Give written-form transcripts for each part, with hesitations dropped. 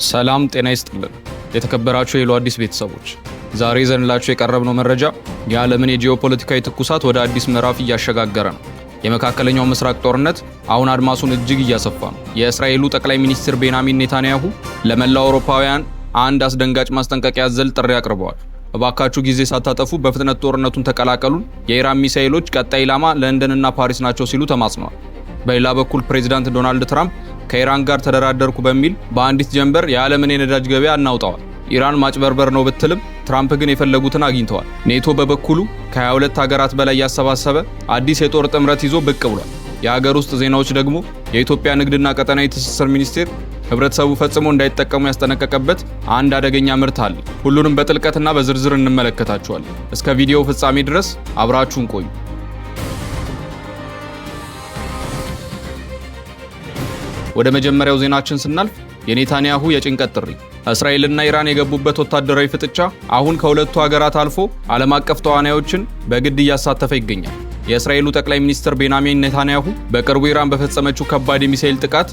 ሰላም ጤና ይስጥልን የተከበራችሁ የሎ አዲስ ቤተሰቦች፣ ዛሬ ዘንላችሁ የቀረብነው መረጃ የዓለምን የጂኦፖለቲካዊ ትኩሳት ወደ አዲስ ምዕራፍ እያሸጋገረ ነው። የመካከለኛው ምስራቅ ጦርነት አሁን አድማሱን እጅግ እያሰፋ ነው። የእስራኤሉ ጠቅላይ ሚኒስትር ቤንያሚን ኔታንያሁ ለመላው አውሮፓውያን አንድ አስደንጋጭ ማስጠንቀቂያ ያዘለ ጥሪ አቅርበዋል። እባካችሁ ጊዜ ሳታጠፉ በፍጥነት ጦርነቱን ተቀላቀሉን፣ የኢራን ሚሳኤሎች ቀጣይ ኢላማ ለንደንና ፓሪስ ናቸው ሲሉ ተማጽነዋል። በሌላ በኩል ፕሬዚዳንት ዶናልድ ትራምፕ ከኢራን ጋር ተደራደርኩ በሚል በአንዲት ጀንበር የዓለምን የነዳጅ ገበያ አናውጠዋል። ኢራን ማጭበርበር ነው ብትልም ትራምፕ ግን የፈለጉትን አግኝተዋል። ኔቶ በበኩሉ ከ22 ሀገራት በላይ ያሰባሰበ አዲስ የጦር ጥምረት ይዞ ብቅ ብሏል። የሀገር ውስጥ ዜናዎች ደግሞ የኢትዮጵያ ንግድና ቀጠናዊ ትስስር ሚኒስቴር ህብረተሰቡ ፈጽሞ እንዳይጠቀሙ ያስጠነቀቀበት አንድ አደገኛ ምርት አለ። ሁሉንም በጥልቀትና በዝርዝር እንመለከታቸዋለን። እስከ ቪዲዮው ፍጻሜ ድረስ አብራችሁን ቆዩ። ወደ መጀመሪያው ዜናችን ስናልፍ የኔታንያሁ የጭንቀት ጥሪ። እስራኤልና ኢራን የገቡበት ወታደራዊ ፍጥጫ አሁን ከሁለቱ ሀገራት አልፎ ዓለም አቀፍ ተዋናዮችን በግድ እያሳተፈ ይገኛል። የእስራኤሉ ጠቅላይ ሚኒስትር ቤንያሚን ኔታንያሁ በቅርቡ ኢራን በፈጸመችው ከባድ የሚሳኤል ጥቃት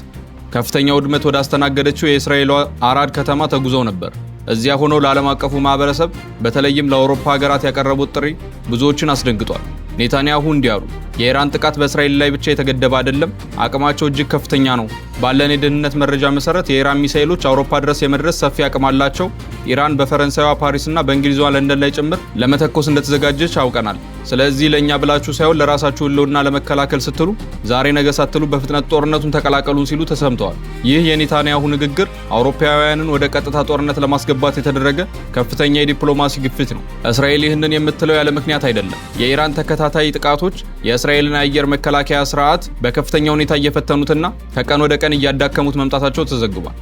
ከፍተኛ ውድመት ወደ አስተናገደችው የእስራኤሏ አራድ ከተማ ተጉዘው ነበር። እዚያ ሆነው ለዓለም አቀፉ ማህበረሰብ በተለይም ለአውሮፓ ሀገራት ያቀረቡት ጥሪ ብዙዎችን አስደንግጧል። ኔታንያሁ እንዲህ አሉ። የኢራን ጥቃት በእስራኤል ላይ ብቻ የተገደበ አይደለም፣ አቅማቸው እጅግ ከፍተኛ ነው። ባለን የደህንነት መረጃ መሰረት የኢራን ሚሳኤሎች አውሮፓ ድረስ የመድረስ ሰፊ አቅም አላቸው። ኢራን በፈረንሳይዋ ፓሪስና በእንግሊዟ ለንደን ላይ ጭምር ለመተኮስ እንደተዘጋጀች አውቀናል። ስለዚህ ለእኛ ብላችሁ ሳይሆን ለራሳችሁ ህልውና ለመከላከል ስትሉ ዛሬ ነገ ሳትሉ በፍጥነት ጦርነቱን ተቀላቀሉን ሲሉ ተሰምተዋል። ይህ የኔታንያሁ ንግግር አውሮፓውያንን ወደ ቀጥታ ጦርነት ለማስገባት የተደረገ ከፍተኛ የዲፕሎማሲ ግፊት ነው። እስራኤል ይህንን የምትለው ያለ ምክንያት አይደለም። የኢራን ተከታታይ ጥቃቶች የእስራኤልን የአየር መከላከያ ስርዓት በከፍተኛ ሁኔታ እየፈተኑትና ከቀን ወደ ቀን እያዳከሙት መምጣታቸው ተዘግቧል።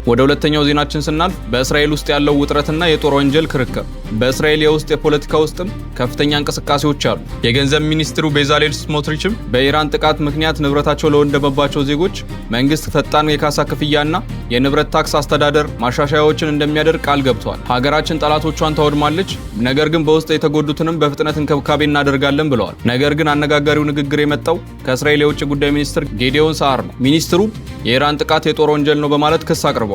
ወደ ሁለተኛው ዜናችን ስናልፍ በእስራኤል ውስጥ ያለው ውጥረትና የጦር ወንጀል ክርክር። በእስራኤል የውስጥ የፖለቲካ ውስጥም ከፍተኛ እንቅስቃሴዎች አሉ። የገንዘብ ሚኒስትሩ ቤዛሌል ስሞትሪችም በኢራን ጥቃት ምክንያት ንብረታቸው ለወደመባቸው ዜጎች መንግስት ፈጣን የካሳ ክፍያና የንብረት ታክስ አስተዳደር ማሻሻያዎችን እንደሚያደርግ ቃል ገብተዋል። ሀገራችን ጠላቶቿን ታወድማለች፣ ነገር ግን በውስጥ የተጎዱትንም በፍጥነት እንክብካቤ እናደርጋለን ብለዋል። ነገር ግን አነጋጋሪው ንግግር የመጣው ከእስራኤል የውጭ ጉዳይ ሚኒስትር ጌዲዮን ሳዓር ነው። ሚኒስትሩ የኢራን ጥቃት የጦር ወንጀል ነው በማለት ክስ አቅርበዋል።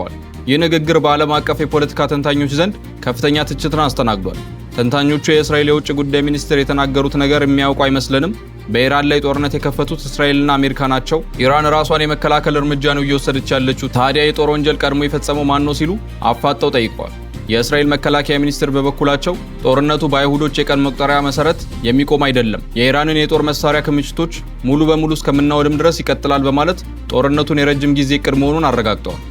ይህ ንግግር በዓለም አቀፍ የፖለቲካ ተንታኞች ዘንድ ከፍተኛ ትችትን አስተናግዷል። ተንታኞቹ የእስራኤል የውጭ ጉዳይ ሚኒስትር የተናገሩት ነገር የሚያውቁ አይመስልንም፣ በኢራን ላይ ጦርነት የከፈቱት እስራኤልና አሜሪካ ናቸው፣ ኢራን ራሷን የመከላከል እርምጃ ነው እየወሰደች ያለችው፣ ታዲያ የጦር ወንጀል ቀድሞ የፈጸመው ማን ነው ሲሉ አፋጠው ጠይቀዋል። የእስራኤል መከላከያ ሚኒስትር በበኩላቸው ጦርነቱ በአይሁዶች የቀን መቁጠሪያ መሰረት የሚቆም አይደለም፣ የኢራንን የጦር መሳሪያ ክምችቶች ሙሉ በሙሉ እስከምናወድም ድረስ ይቀጥላል በማለት ጦርነቱን የረጅም ጊዜ እቅድ መሆኑን አረጋግጠዋል።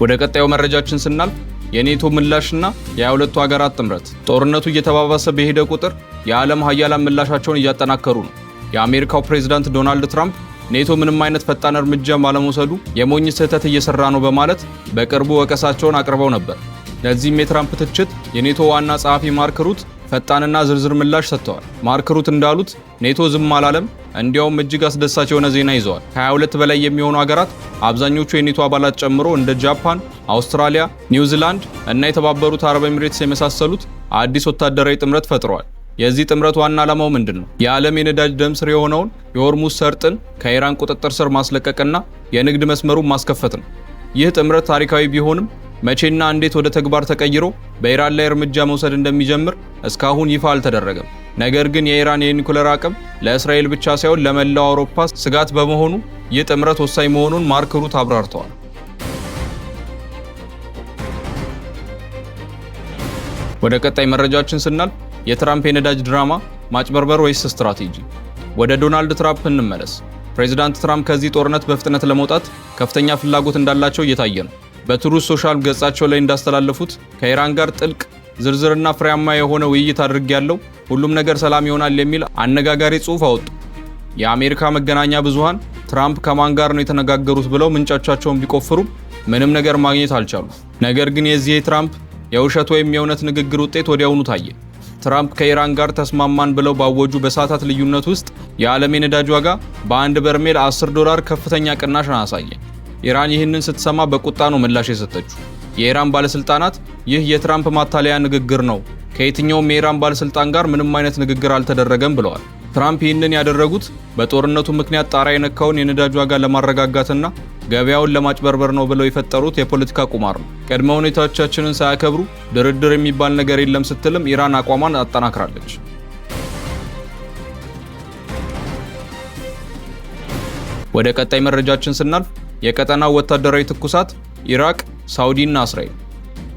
ወደ ቀጣዩ መረጃችን ስናልፍ የኔቶ ምላሽና የ22ቱ ሀገራት ጥምረት። ጦርነቱ እየተባባሰ በሄደ ቁጥር የዓለም ሀያላን ምላሻቸውን እያጠናከሩ ነው። የአሜሪካው ፕሬዝዳንት ዶናልድ ትራምፕ ኔቶ ምንም አይነት ፈጣን እርምጃ ባለመውሰዱ የሞኝ ስህተት እየሰራ ነው በማለት በቅርቡ ወቀሳቸውን አቅርበው ነበር። ለዚህም የትራምፕ ትችት የኔቶ ዋና ጸሐፊ ማርክ ሩት ፈጣንና ዝርዝር ምላሽ ሰጥተዋል። ማርክ ሩት እንዳሉት ኔቶ ዝም አላለም፣ እንዲያውም እጅግ አስደሳች የሆነ ዜና ይዘዋል። ከ22 በላይ የሚሆኑ ሀገራት አብዛኞቹ የኔቶ አባላት ጨምሮ እንደ ጃፓን፣ አውስትራሊያ፣ ኒውዚላንድ እና የተባበሩት አረብ ኤሚሬትስ የመሳሰሉት አዲስ ወታደራዊ ጥምረት ፈጥረዋል። የዚህ ጥምረት ዋና ዓላማው ምንድነው? የዓለም የነዳጅ ደም ስር የሆነውን የሆርሙዝ ሰርጥን ከኢራን ቁጥጥር ስር ማስለቀቅና የንግድ መስመሩን ማስከፈት ነው። ይህ ጥምረት ታሪካዊ ቢሆንም መቼና እንዴት ወደ ተግባር ተቀይሮ በኢራን ላይ እርምጃ መውሰድ እንደሚጀምር እስካሁን ይፋ አልተደረገም። ነገር ግን የኢራን የኒኩሌር አቅም ለእስራኤል ብቻ ሳይሆን ለመላው አውሮፓ ስጋት በመሆኑ ይህ ጥምረት ወሳኝ መሆኑን ማርክ ሩት አብራርተዋል። ወደ ቀጣይ መረጃችን ስናልፍ የትራምፕ የነዳጅ ድራማ ማጭበርበር ወይስ ስትራቴጂ? ወደ ዶናልድ ትራምፕ እንመለስ። ፕሬዚዳንት ትራምፕ ከዚህ ጦርነት በፍጥነት ለመውጣት ከፍተኛ ፍላጎት እንዳላቸው እየታየ ነው። በትሩዝ ሶሻል ገጻቸው ላይ እንዳስተላለፉት ከኢራን ጋር ጥልቅ ዝርዝርና ፍሬያማ የሆነ ውይይት አድርጌያለሁ፣ ሁሉም ነገር ሰላም ይሆናል የሚል አነጋጋሪ ጽሑፍ አወጡ። የአሜሪካ መገናኛ ብዙሃን ትራምፕ ከማን ጋር ነው የተነጋገሩት ብለው ምንጮቻቸውን ቢቆፍሩም ምንም ነገር ማግኘት አልቻሉም። ነገር ግን የዚህ የትራምፕ የውሸት ወይም የእውነት ንግግር ውጤት ወዲያውኑ ታየ። ትራምፕ ከኢራን ጋር ተስማማን ብለው ባወጁ በሰዓታት ልዩነት ውስጥ የዓለም የነዳጅ ዋጋ በአንድ በርሜል $10 ከፍተኛ ቅናሽ አሳየ። ኢራን ይህንን ስትሰማ በቁጣ ነው ምላሽ የሰጠችው። የኢራን ባለስልጣናት ይህ የትራምፕ ማታለያ ንግግር ነው፣ ከየትኛውም የኢራን ባለስልጣን ጋር ምንም አይነት ንግግር አልተደረገም ብለዋል። ትራምፕ ይህንን ያደረጉት በጦርነቱ ምክንያት ጣሪያ የነካውን የነዳጅ ዋጋ ለማረጋጋትና ገበያውን ለማጭበርበር ነው ብለው የፈጠሩት የፖለቲካ ቁማር ነው። ቅድመ ሁኔታዎቻችንን ሳያከብሩ ድርድር የሚባል ነገር የለም ስትልም ኢራን አቋሟን አጠናክራለች። ወደ ቀጣይ መረጃችን ስናልፍ የቀጠናው ወታደራዊ ትኩሳት ኢራቅ፣ ሳውዲና እስራኤል።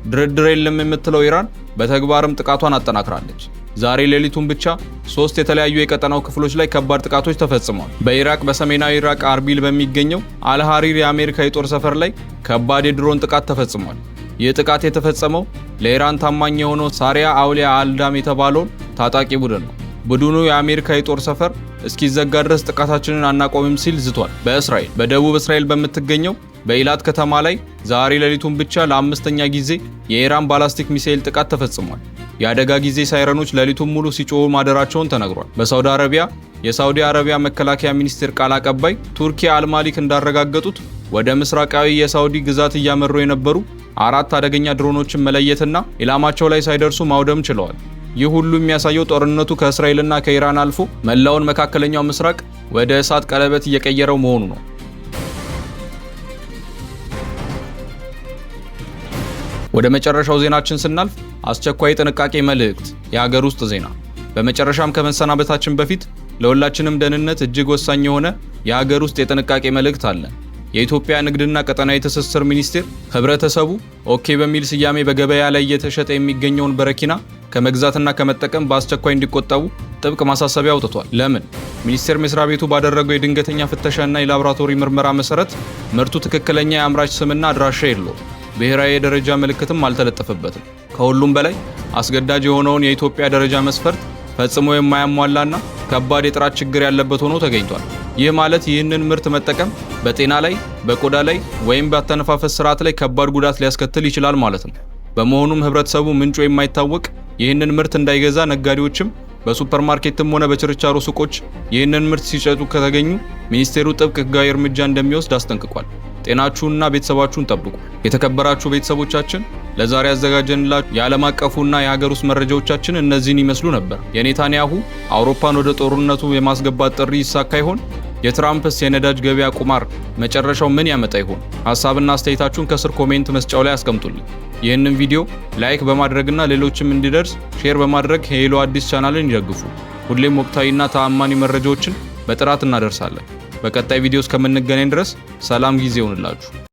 ድርድር የለም የምትለው ኢራን በተግባርም ጥቃቷን አጠናክራለች። ዛሬ ሌሊቱን ብቻ 3 የተለያዩ የቀጠናው ክፍሎች ላይ ከባድ ጥቃቶች ተፈጽመዋል። በኢራቅ በሰሜናዊ ኢራቅ አርቢል በሚገኘው አልሃሪር የአሜሪካ የጦር ሰፈር ላይ ከባድ የድሮን ጥቃት ተፈጽሟል። ይህ ጥቃት የተፈጸመው ለኢራን ታማኝ የሆነው ሳሪያ አውሊያ አልዳም የተባለውን ታጣቂ ቡድን ነው። ቡድኑ የአሜሪካ የጦር ሰፈር እስኪዘጋ ድረስ ጥቃታችንን አናቆምም ሲል ዝቷል። በእስራኤል በደቡብ እስራኤል በምትገኘው በኢላት ከተማ ላይ ዛሬ ሌሊቱን ብቻ ለ5ኛ ጊዜ የኢራን ባላስቲክ ሚሳኤል ጥቃት ተፈጽሟል። የአደጋ ጊዜ ሳይረኖች ሌሊቱን ሙሉ ሲጮሁ ማደራቸውን ተነግሯል። በሳውዲ አረቢያ የሳውዲ አረቢያ መከላከያ ሚኒስቴር ቃል አቀባይ ቱርኪ አልማሊክ እንዳረጋገጡት ወደ ምስራቃዊ የሳውዲ ግዛት እያመሩ የነበሩ 4 አደገኛ ድሮኖችን መለየትና ኢላማቸው ላይ ሳይደርሱ ማውደም ችለዋል። ይህ ሁሉ የሚያሳየው ጦርነቱ ከእስራኤልና ከኢራን አልፎ መላውን መካከለኛው ምስራቅ ወደ እሳት ቀለበት እየቀየረው መሆኑ ነው። ወደ መጨረሻው ዜናችን ስናልፍ አስቸኳይ ጥንቃቄ መልእክት፣ የሀገር ውስጥ ዜና። በመጨረሻም ከመሰናበታችን በፊት ለሁላችንም ደህንነት እጅግ ወሳኝ የሆነ የሀገር ውስጥ የጥንቃቄ መልእክት አለ። የኢትዮጵያ ንግድና ቀጠናዊ ትስስር ሚኒስቴር ህብረተሰቡ ኦኬ በሚል ስያሜ በገበያ ላይ እየተሸጠ የሚገኘውን በረኪና ከመግዛትና ከመጠቀም በአስቸኳይ እንዲቆጠቡ ጥብቅ ማሳሰቢያ አውጥቷል። ለምን? ሚኒስቴር መስሪያ ቤቱ ባደረገው የድንገተኛ ፍተሻና የላቦራቶሪ ምርመራ መሰረት ምርቱ ትክክለኛ የአምራች ስምና አድራሻ የለውም፣ ብሔራዊ የደረጃ ምልክትም አልተለጠፈበትም። ከሁሉም በላይ አስገዳጅ የሆነውን የኢትዮጵያ ደረጃ መስፈርት ፈጽሞ የማያሟላና ከባድ የጥራት ችግር ያለበት ሆኖ ተገኝቷል። ይህ ማለት ይህንን ምርት መጠቀም በጤና ላይ፣ በቆዳ ላይ ወይም በአተነፋፈስ ስርዓት ላይ ከባድ ጉዳት ሊያስከትል ይችላል ማለት ነው። በመሆኑም ህብረተሰቡ ምንጩ የማይታወቅ ይህንን ምርት እንዳይገዛ፣ ነጋዴዎችም በሱፐርማርኬትም ሆነ በችርቻሮ ሱቆች ይህንን ምርት ሲሸጡ ከተገኙ ሚኒስቴሩ ጥብቅ ህጋዊ እርምጃ እንደሚወስድ አስጠንቅቋል። ጤናችሁንና ቤተሰባችሁን ጠብቁ። የተከበራችሁ ቤተሰቦቻችን ለዛሬ ያዘጋጀንላችሁ የዓለም አቀፉና የሀገር ውስጥ መረጃዎቻችን እነዚህን ይመስሉ ነበር። የኔታንያሁ አውሮፓን ወደ ጦርነቱ የማስገባት ጥሪ ይሳካ ይሆን? የትራምፕስ የነዳጅ ገበያ ቁማር መጨረሻው ምን ያመጣ ይሆን? ሐሳብና አስተያየታችሁን ከስር ኮሜንት መስጫው ላይ አስቀምጡልኝ። ይህንን ቪዲዮ ላይክ በማድረግና ሌሎችም እንዲደርስ ሼር በማድረግ ሄሎ አዲስ ቻናልን ይደግፉ። ሁሌም ወቅታዊና ተአማኒ መረጃዎችን በጥራት እናደርሳለን። በቀጣይ ቪዲዮ እስከምንገናኝ ድረስ ሰላም ጊዜ ይሁንላችሁ።